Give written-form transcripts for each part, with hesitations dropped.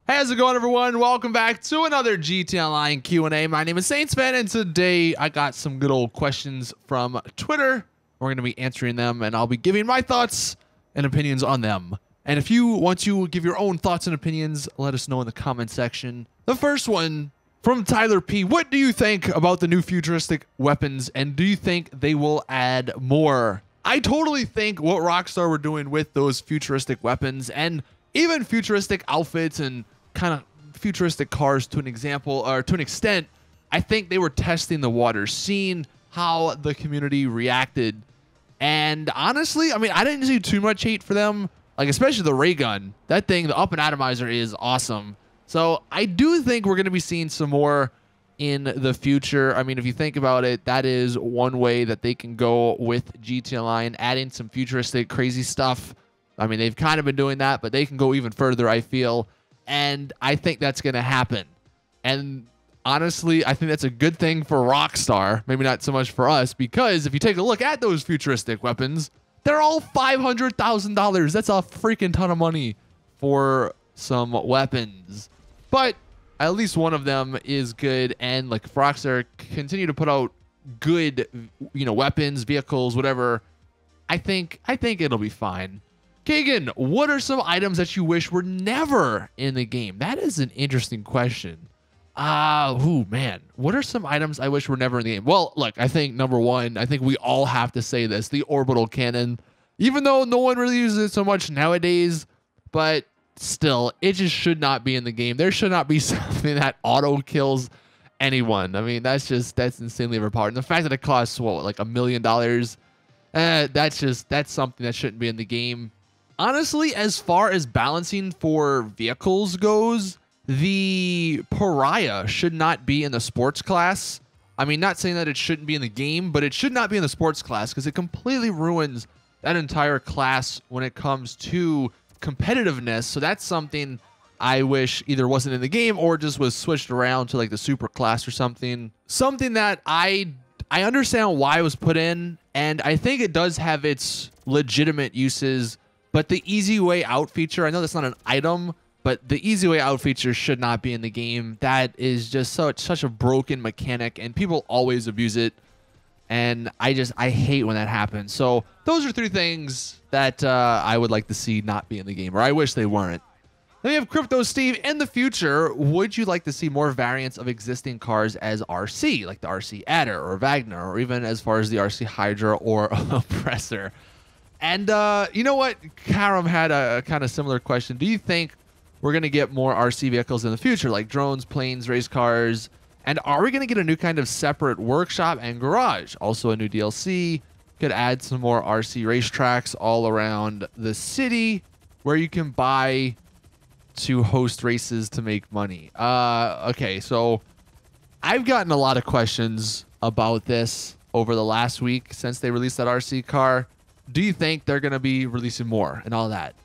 Hey, how's it going, everyone? Welcome back to another GT Online Q&A. My name is Saintsfan, and today I got some good old questions from Twitter. We're going to be answering them, and I'll be giving my thoughts and opinions on them. And if you want to give your own thoughts and opinions, let us know in the comment section. The first one from Tyler P. What do you think about the new futuristic weapons, and do you think they will add more? I totally think what Rockstar were doing with those futuristic weapons and even futuristic outfits and kind of futuristic cars to an example, or to an extent, I think they were testing the waters, seeing how the community reacted. And honestly, I mean, I didn't see too much hate for them, like especially the ray gun. That thing, the up and atomizer, is awesome. So I do think we're going to be seeing some more in the future. I mean, if you think about it, that is one way that they can go with GT Online, adding some futuristic crazy stuff. I mean, they've kind of been doing that, but they can go even further, I feel. And I think that's going to happen. And honestly, I think that's a good thing for Rockstar. Maybe not so much for us, because if you take a look at those futuristic weapons, they're all $500,000. That's a freaking ton of money for some weapons. But at least one of them is good. And like, if Rockstar continue to put out good, weapons, vehicles, whatever, I think it'll be fine. Kagan, what are some items that you wish were never in the game? That is an interesting question. Man. What are some items I wish were never in the game? Well, look, I think number one, I think we all have to say this, the Orbital Cannon. Even though no one really uses it so much nowadays, but still, it just should not be in the game. There should not be something that auto kills anyone. I mean, that's insanely overpowered. And the fact that it costs, what, like $1 million, that's something that shouldn't be in the game. Honestly, as far as balancing for vehicles goes, the Pariah should not be in the sports class. I mean, not saying that it shouldn't be in the game, but it should not be in the sports class because it completely ruins that entire class when it comes to competitiveness. So that's something I wish either wasn't in the game or just was switched around to like the super class or something. Something that I understand why it was put in, and I think it does have its legitimate uses. But the easy way out feature, I know that's not an item, but the easy way out feature should not be in the game. That is just such a broken mechanic, and people always abuse it. And I hate when that happens. So those are three things that I would like to see not be in the game, or I wish they weren't. Then we have Crypto Steve. In the future, would you like to see more variants of existing cars as RC, like the RC Adder or Wagner, or even as far as the RC Hydra or Oppressor? And you know what? Karam had a kind of similar question. Do you think we're going to get more RC vehicles in the future, like drones, planes, race cars? And are we going to get a new kind of separate workshop and garage? Also a new DLC. Could add some more RC racetracks all around the city where you can buy to host races to make money. Okay, so I've gotten a lot of questions about this over the last week since they released that RC car. Do you think they're going to be releasing more and all that?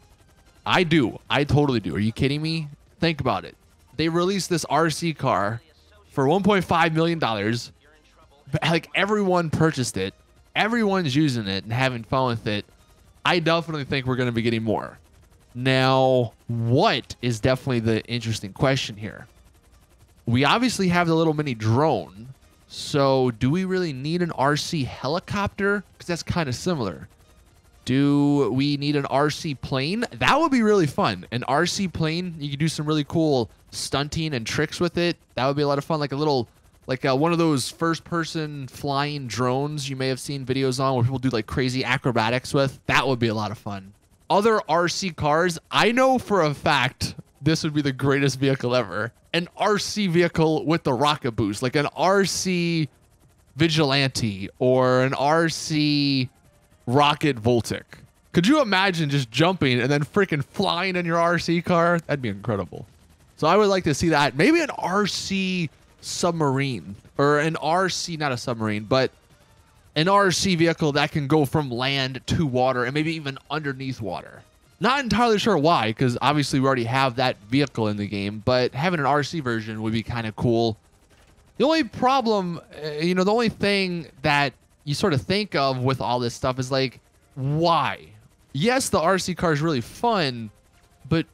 I do. I totally do. Are you kidding me? Think about it. They released this RC car for $1.5 million. Like, everyone purchased it. Everyone's using it and having fun with it. I definitely think we're going to be getting more. Now, what is definitely the interesting question here? We obviously have the little mini drone. So do we really need an RC helicopter? Because that's kind of similar. Do we need an RC plane? That would be really fun. An RC plane, you could do some really cool stunting and tricks with it. That would be a lot of fun. Like a little, one of those first-person flying drones you may have seen videos on where people do like crazy acrobatics with. That would be a lot of fun. Other RC cars, I know for a fact this would be the greatest vehicle ever. An RC vehicle with the rocket boost, like an RC Vigilante or an RC Rocket Voltic. Could you imagine just jumping and then freaking flying in your RC car? That'd be incredible. So I would like to see that. Maybe an RC submarine, or an RC, not a submarine, but an RC vehicle that can go from land to water and maybe even underneath water. Not entirely sure why, because obviously we already have that vehicle in the game, but having an RC version would be kind of cool. The only problem, the only thing that you sort of think of with all this stuff is like, why? Yes, the RC car is really fun, but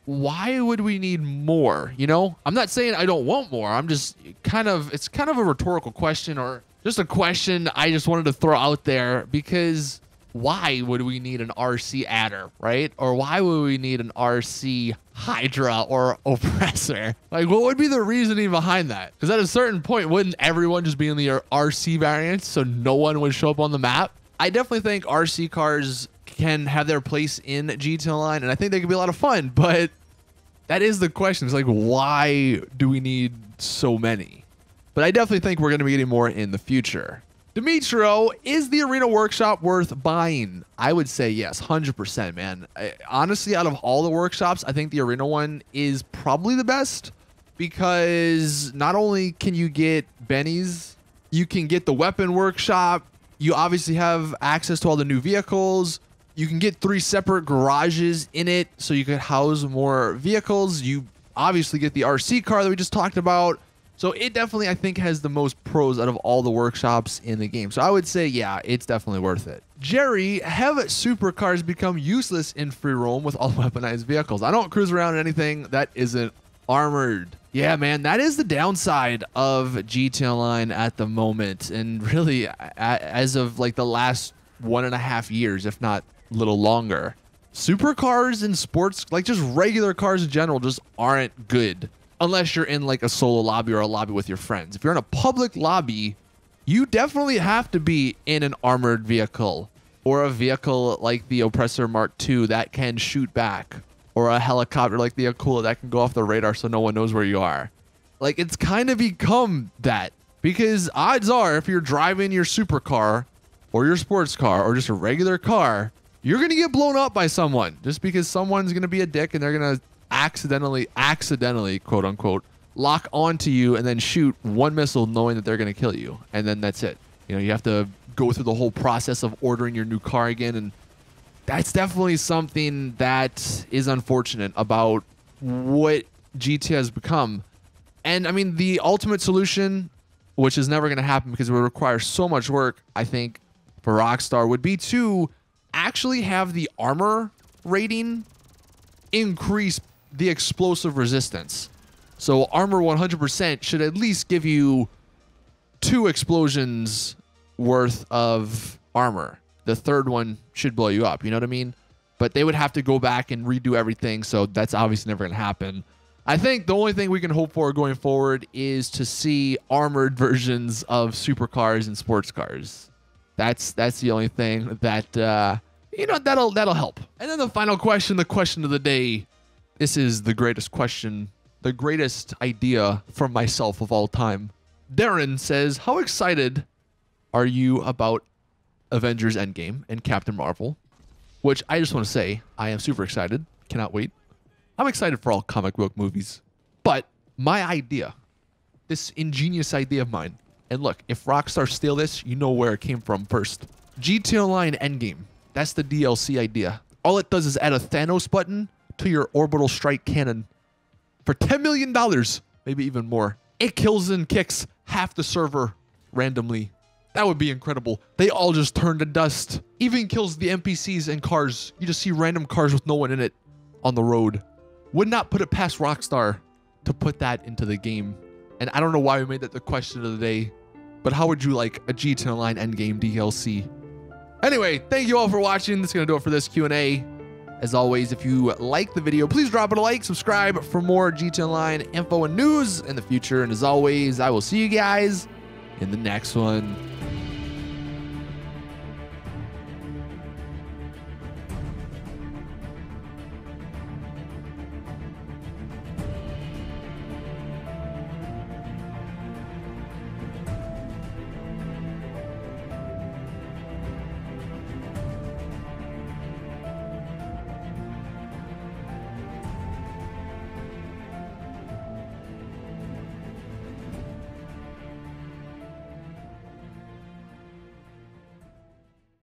why would we need more? You know, I'm not saying I don't want more. I'm just it's kind of a rhetorical question, or just a question I just wanted to throw out there, because why would we need an RC adder, right? Or why would we need an RC Hydra or oppressor? Like, what would be the reasoning behind that? Because at a certain point, wouldn't everyone just be in the RC variant, so no one would show up on the map? I definitely think RC cars can have their place in GT Online, and I think they could be a lot of fun, but that is the question. It's like, why do we need so many? But I definitely think we're going to be getting more in the future. Demetrio, is the Arena Workshop worth buying? I would say yes, 100%, man. Honestly, out of all the workshops, I think the Arena one is probably the best, because not only can you get bennies, you can get the weapon workshop. You obviously have access to all the new vehicles. You can get 3 separate garages in it, so you could house more vehicles. You obviously get the RC car that we just talked about. So it definitely, I think, has the most pros out of all the workshops in the game. So I would say, yeah, it's definitely worth it. Jerry, have supercars become useless in free roam with all weaponized vehicles? I don't cruise around in anything that isn't armored. Yeah, man, that is the downside of GT Online at the moment. And really, as of like the last 1.5 years, if not a little longer, supercars and sports, like just regular cars in general, just aren't good. Unless you're in like a solo lobby or a lobby with your friends. If you're in a public lobby, you definitely have to be in an armored vehicle, or a vehicle like the Oppressor Mark II that can shoot back, or a helicopter like the Akula that can go off the radar so no one knows where you are. Like, it's kind of become that, because odds are if you're driving your supercar or your sports car or just a regular car, you're going to get blown up by someone, just because someone's going to be a dick and they're going to accidentally, quote unquote, lock onto you and then shoot one missile knowing that they're going to kill you. And then that's it. You know, you have to go through the whole process of ordering your new car again. And that's definitely something that is unfortunate about what GT has become. And I mean, the ultimate solution, which is never going to happen because it would require so much work, I think, for Rockstar, would be to actually have the armor rating increase the explosive resistance. So armor 100% should at least give you 2 explosions worth of armor. The third one should blow you up, you know what I mean? But they would have to go back and redo everything, so that's obviously never going to happen. I think the only thing we can hope for going forward is to see armored versions of supercars and sports cars. That's the only thing that you know, that'll help. And then the final question, the question of the day. This is the greatest question, the greatest idea from myself of all time. Darren says, how excited are you about Avengers Endgame and Captain Marvel? Which I just want to say, I am super excited. Cannot wait. I'm excited for all comic book movies. But my idea, this ingenious idea of mine, and look, if Rockstar steal this, you know where it came from first. GT Online Endgame. That's the DLC idea. All it does is add a Thanos button to your Orbital Strike Cannon for $10 million, maybe even more. It kills and kicks half the server randomly. That would be incredible. They all just turn to dust. Even kills the NPCs and cars. You just see random cars with no one in it on the road. Would not put it past Rockstar to put that into the game. And I don't know why we made that the question of the day, but how would you like a GT Online Endgame DLC? Anyway, thank you all for watching. That's going to do it for this Q&A. As always, if you like the video, please drop it a like, subscribe for more GT Online info and news in the future. And as always, I will see you guys in the next one.